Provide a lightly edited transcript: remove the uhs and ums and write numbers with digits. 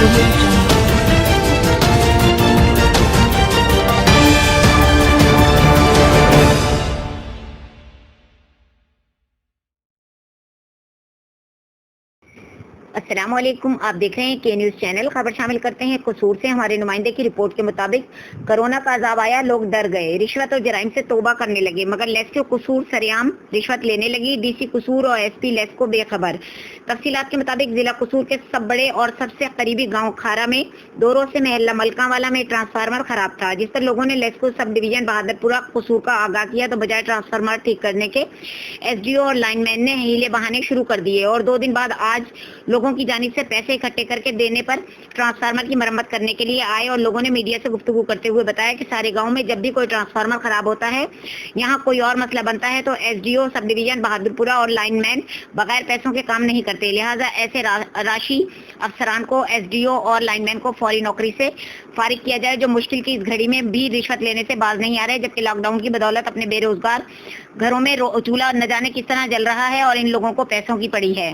audio jungle. السلام علیکم، آپ دیکھ رہے ہیں کے نیوز چینل۔ خبر شامل کرتے ہیں قصور سے۔ ہمارے نمائندے کی رپورٹ کے مطابق کرونا کا عذاب آیا، لوگ ڈر گئے، رشوت اور جرائم سے توبہ کرنے لگے، مگر لیسکو قصور سریعام رشوت لینے لگی۔ ڈی سی قصور اور ایس پی لیسکو بے خبر۔ تفصیلات کے مطابق ضلع قصور کے سب بڑے اور سب سے قریبی گاؤں کھارا میں 2 روز سے محلہ ملکاں والا میں ٹرانسفارمر خراب تھا، جس پر لوگوں نے لیسکو سب ڈویژن بہادرپورہ قصور کا آگاہ کیا تو بجائے ٹرانسفارمر ٹھیک کرنے کے ایس ڈی او اور لائن مین نے ہیلے بہانے شروع کر دیے اور 2 دن بعد آج لوگوں کی جانب سے پیسے اکٹھے کر کے دینے پر ٹرانسفارمر کی مرمت کرنے کے لیے آئے اور لوگوں نے میڈیا سے گفتگو کرتے ہوئے بتایا کہ سارے گاؤں میں جب بھی کوئی ٹرانسفارمر خراب ہوتا ہے، یہاں کوئی اور مسئلہ بنتا ہے تو S D O sub division Bahadurpura اور لائن مین بغیر پیسوں کے کام نہیں کرتے، لہٰذا ایسے راشی افسران کو ایس ڈی او اور لائن مین کو فوری نوکری سے فارغ کیا جائے، جو مشکل کی اس گھڑی میں بھی رشوت لینے سے باز نہیں آ رہے، جبکہ لاک ڈاؤن کی بدولت اپنے بے روزگار گھروں میں چولہا نہ جانے کس طرح جل رہا ہے اور ان لوگوں کو پیسوں کی پڑی ہے۔